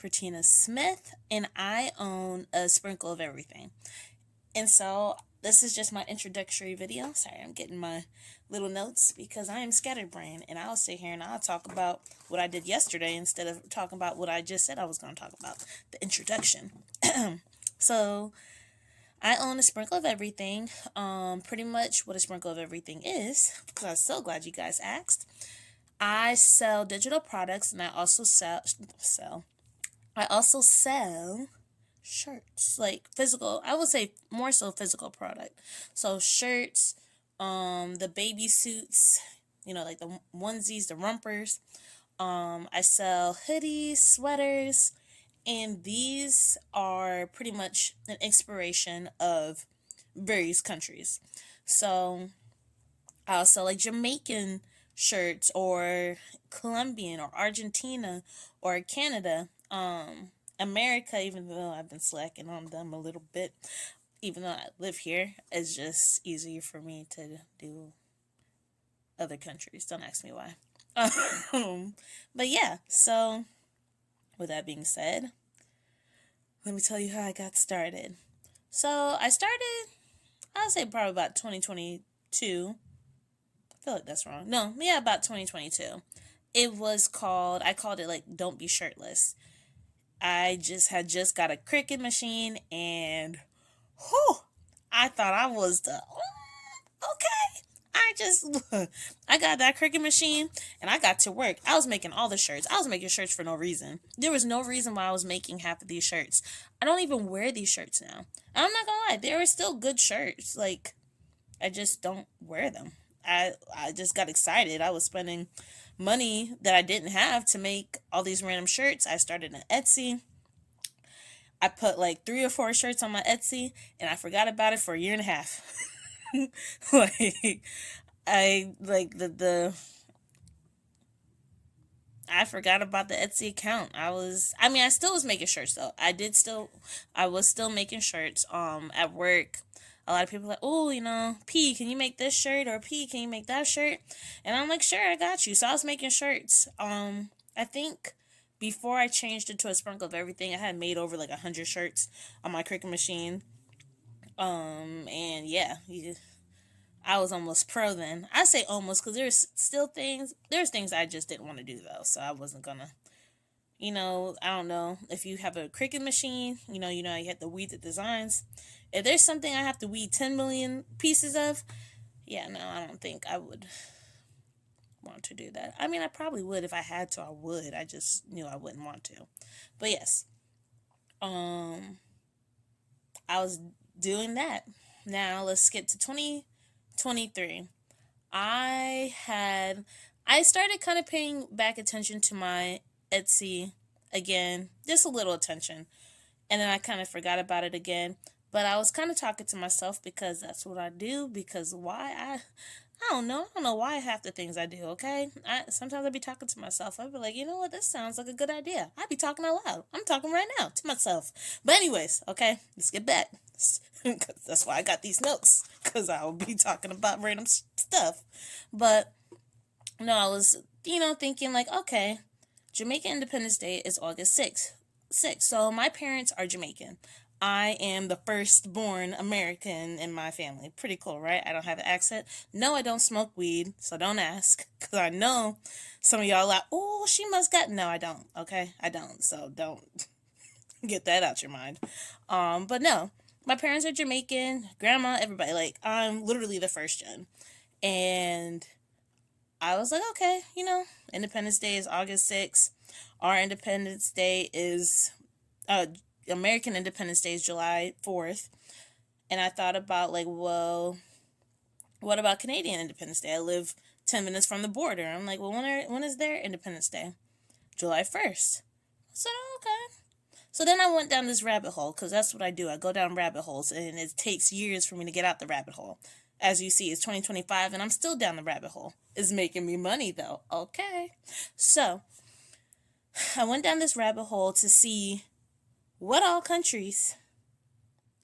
Pratina Smith, and I own a sprinkle of everything. And so this is just my introductory video. Sorry, I'm getting my little notes because I am scatterbrained, and I'll sit here and I'll talk about what I did yesterday instead of talking about what I just said I was going to talk about, the introduction. So I own a sprinkle of everything. Pretty much what a sprinkle of everything is, because I'm so glad you guys asked. I sell digital products, and I also sell. I also sell shirts, like physical. I would say more so physical product. So shirts, the baby suits, like the onesies, the rompers. I sell hoodies, sweaters, and these are pretty much an inspiration of various countries. So I'll sell like Jamaican shirts or Colombian or Argentina or Canada. America, even though I've been slacking on them a little bit, even though I live here, it's just easier for me to do other countries. Don't ask me why. But yeah, so with that being said, let me tell you how I got started. So I started, I'll say probably about 2022. I feel like that's wrong. No, yeah, about 2022. I called it like Don't Be Shirtless. I just got a Cricut machine, and whew, I thought I was the okay. I got that Cricut machine, and I got to work. I was making all the shirts. I was making shirts for no reason. There was no reason why I was making half of these shirts. I don't even wear these shirts now. And I'm not gonna lie, they were still good shirts. Like, I just don't wear them. I just got excited. I was spending money that I didn't have to make all these random shirts. I started an Etsy. I put like 3 or 4 shirts on my Etsy, and I forgot about it for a year and a half. like I like the I forgot about the Etsy account. I still was making shirts though. I was still making shirts at work. A lot of people are like, "Oh, P, can you make this shirt?" or "P, can you make that shirt?" And I'm like, "Sure, I got you." So I was making shirts. I think before I changed it to a sprinkle of everything, I had made over like 100 shirts on my Cricut machine. And yeah, I was almost pro then. I say almost because there's things I just didn't want to do though, so I wasn't gonna. I don't know if you have a Cricut machine. You have to weed the designs. If there's something I have to weed 10 million pieces of, yeah, no, I don't think I would want to do that. I mean, I probably would if I had to. I would. I just knew I wouldn't want to. But yes, um, I was doing that. Now let's skip to 2023. I had I started kind of paying back attention to my Etsy again, just a little attention, and then I kind of forgot about it again. But I was kind of talking to myself because that's what I do. Because why I don't know. I don't know why half the things I do. Okay, sometimes I be talking to myself. I be like, you know what, this sounds like a good idea. I be talking out loud. I'm talking right now to myself. But anyways, okay, let's get back. Cause that's why I got these notes. Cause I will be talking about random stuff. But no, I was thinking like, okay, Jamaican Independence Day is August 6th. So my parents are Jamaican. I am the firstborn American in my family. Pretty cool, right? I don't have an accent. No, I don't smoke weed, so don't ask. Because I know some of y'all like, oh, she must got. No, I don't, okay? I don't, so don't get that out your mind. But no, my parents are Jamaican, grandma, everybody. Like, I'm literally the first gen. And I was like, okay, Independence Day is August 6th. Our Independence Day is, American Independence Day is July 4th. And I thought about, like, well, what about Canadian Independence Day? I live 10 minutes from the border. I'm like, well, when is their Independence Day? July 1st. So, okay. So then I went down this rabbit hole, because that's what I do. I go down rabbit holes, and it takes years for me to get out the rabbit hole. As you see, it's 2025, and I'm still down the rabbit hole. It's making me money, though. Okay. So, I went down this rabbit hole to see what all countries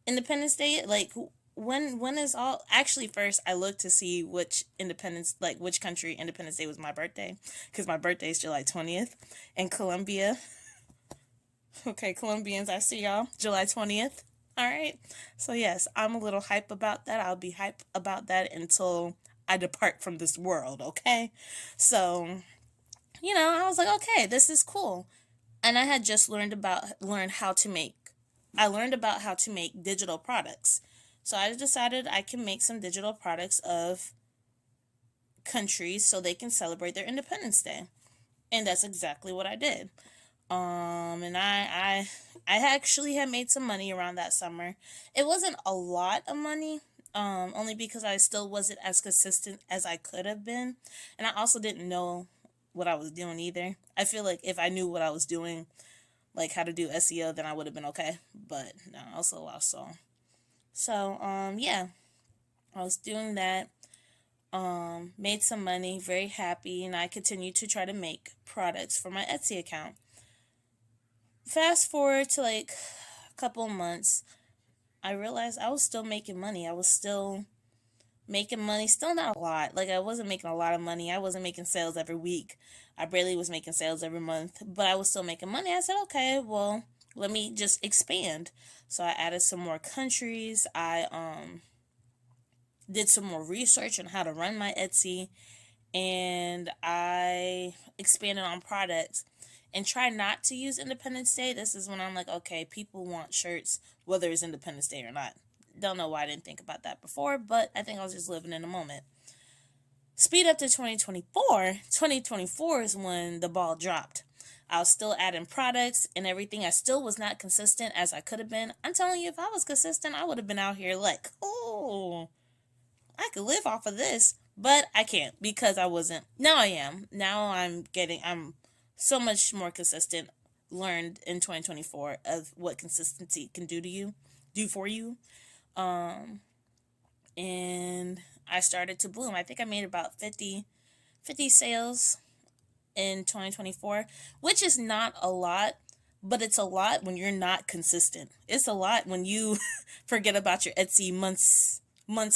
Independence Day, like, when is all actually first I looked to see which country Independence Day was my birthday, because my birthday is July 20th, and Colombia Okay, Colombians, I see y'all. July 20th. All right. So, yes, I'm a little hype about that. I'll be hype about that until I depart from this world, okay? So, I was like, okay, this is cool. And I had just learned how to make I learned about how to make digital products. So I decided I can make some digital products of countries so they can celebrate their Independence Day. And that's exactly what I did. And I actually had made some money around that summer. It wasn't a lot of money, only because I still wasn't as consistent as I could have been, and I also didn't know what I was doing either. I feel like if I knew what I was doing, like how to do SEO, then I would have been okay. But no, I was a lost soul. So yeah, I was doing that. Made some money, very happy, and I continued to try to make products for my Etsy account. Fast forward to like a couple months, I realized I was still making money. I was still making money, still not a lot. Like I wasn't making a lot of money. I wasn't making sales every week. I barely was making sales every month, but I was still making money. I said, okay, well, let me just expand. So I added some more countries. I did some more research on how to run my Etsy, and I expanded on products and try not to use Independence Day. This is when I'm like, okay, people want shirts whether it's Independence Day or not. Don't know why I didn't think about that before, but I think I was just living in the moment. Speed up to 2024. 2024 is when the ball dropped. I was still adding products and everything. I still was not consistent as I could have been. I'm telling you, if I was consistent, I would have been out here like, oh, I could live off of this. But I can't because I wasn't. Now I am. Now I'm so much more consistent. Learned in 2024 of what consistency can do for you. Um, and I started to bloom. I think I made about 50 sales in 2024, which is not a lot, but it's a lot when you're not consistent. It's a lot when you forget about your Etsy months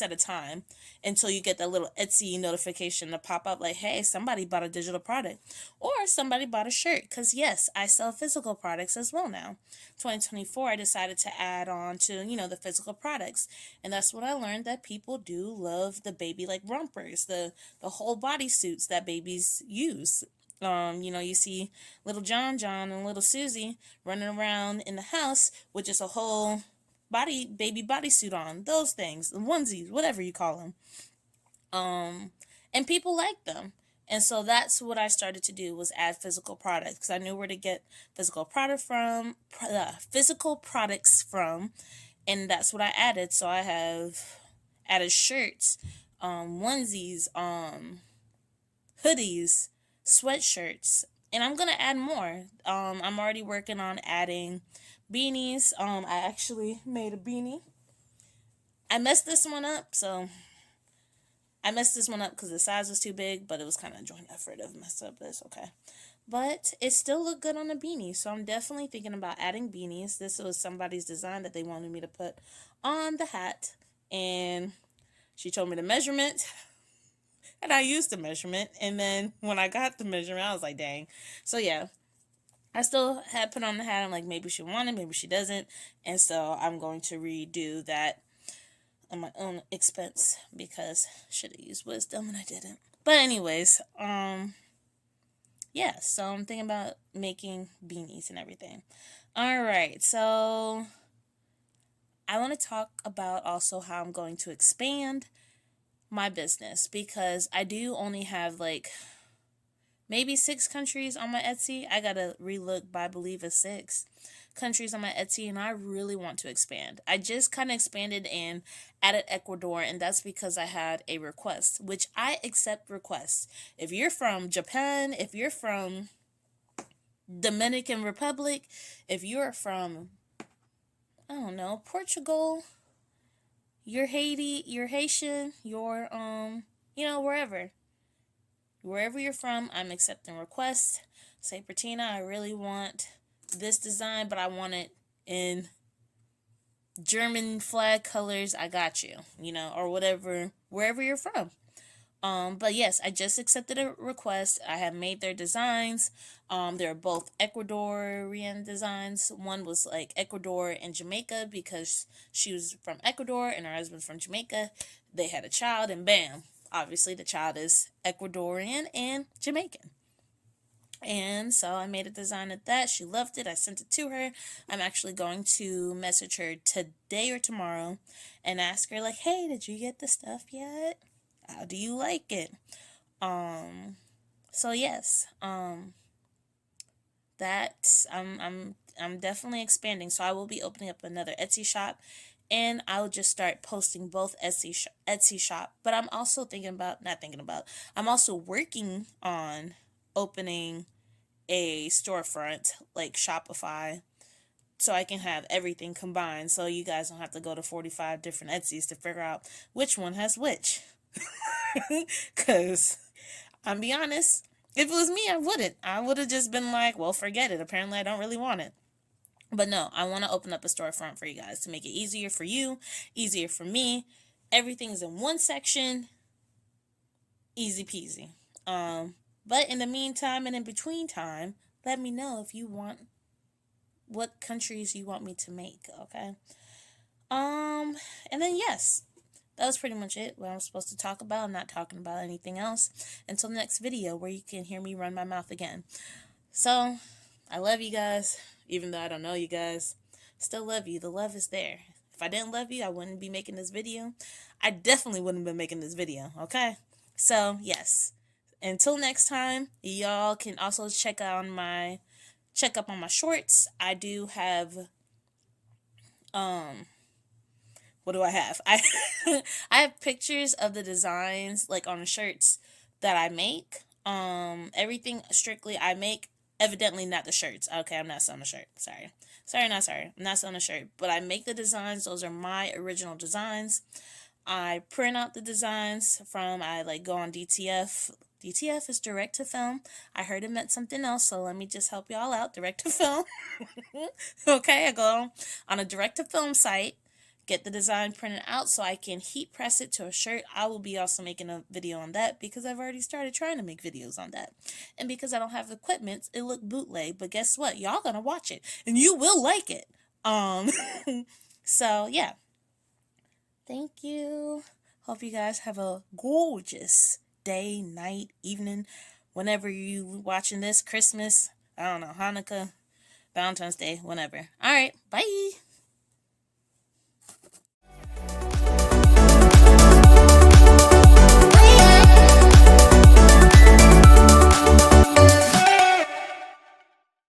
at a time until you get that little Etsy notification to pop up like, hey, somebody bought a digital product or somebody bought a shirt. Because yes, I sell physical products as well now. 2024, I decided to add on to, the physical products. And that's what I learned, that people do love the baby like rompers, the whole body suits that babies use. You see little John and little Susie running around in the house with just a whole baby bodysuit on, those things, the onesies, whatever you call them. And people like them. And so that's what I started to do, was add physical products, because I knew where to get physical products from, and that's what I added. So I have added shirts, onesies, hoodies, sweatshirts, and I'm gonna add more. I'm already working on adding beanies. I actually made a beanie. I messed this one up, because the size was too big, but it was kind of a joint effort of mess up this. Okay, but it still looked good on a beanie, so I'm definitely thinking about adding beanies. This was somebody's design that they wanted me to put on the hat, and she told me the measurement. And I used the measurement, and then when I got the measurement, I was like, dang. So yeah, I still had put on the hat. I'm like, maybe she wanted, maybe she doesn't. And so I'm going to redo that on my own expense, because I should have used wisdom and I didn't. But anyways, yeah, so I'm thinking about making beanies and everything. All right, so I want to talk about also how I'm going to expand my business, because I do only have like maybe 6 countries on my Etsy. I gotta relook, but I believe it's 6 countries on my Etsy, and I really want to expand. I just kind of expanded and added Ecuador, and that's because I had a request, which I accept requests. If you're from Japan, if you're from Dominican Republic, if you're from, I don't know, Portugal, you're Haiti, you're Haitian, you're wherever you're from, I'm accepting requests. Say, Bertina, I really want this design, but I want it in German flag colors. I got you, or whatever, wherever you're from. But yes, I just accepted a request. I have made their designs. They're both Ecuadorian designs. One was like Ecuador and Jamaica because she was from Ecuador and her husband's from Jamaica. They had a child, and bam, obviously the child is Ecuadorian and Jamaican. And so I made a design of that. She loved it. I sent it to her. I'm actually going to message her today or tomorrow and ask her, like, hey, did you get the stuff yet? How do you like it? So yes, that I'm definitely expanding. So I will be opening up another Etsy shop, and I'll just start posting both Etsy shop. But I'm also not thinking about. I'm also working on opening a storefront like Shopify, so I can have everything combined, so you guys don't have to go to 45 different Etsys to figure out which one has which. Because I'm be honest, if it was me, I wouldn't. I would have just been like, well, forget it. Apparently, I don't really want it. But no, I want to open up a storefront for you guys to make it easier for you, easier for me. Everything's in one section, easy peasy. But in the meantime and in between time, let me know if you want what countries you want me to make, okay? And then yes, that was pretty much it. What I'm supposed to talk about. I'm not talking about anything else until the next video where you can hear me run my mouth again. So, I love you guys, even though I don't know you guys. Still love you. The love is there. If I didn't love you, I wouldn't be making this video. I definitely wouldn't have been making this video, okay? So, yes. Until next time, y'all can also check up on my shorts. I do have what do I have? I I have pictures of the designs like on the shirts that I make. Everything strictly I make. Evidently not the shirts. Okay, I'm not selling a shirt. Sorry. Not sorry. I'm not selling a shirt. But I make the designs. Those are my original designs. I print out the designs I like go on DTF. DTF is direct to film. I heard it meant something else, so let me just help y'all out. Direct to film. Okay, I go on a direct to film site, get the design printed out so I can heat press it to a shirt. I will be also making a video on that because I've already started trying to make videos on that. And because I don't have equipment, it looked bootleg, but guess what? Y'all gonna watch it and you will like it. So yeah. Thank you. Hope you guys have a gorgeous day, night, evening, whenever you watching this. Christmas, I don't know, Hanukkah, Valentine's Day, whenever. All right, bye.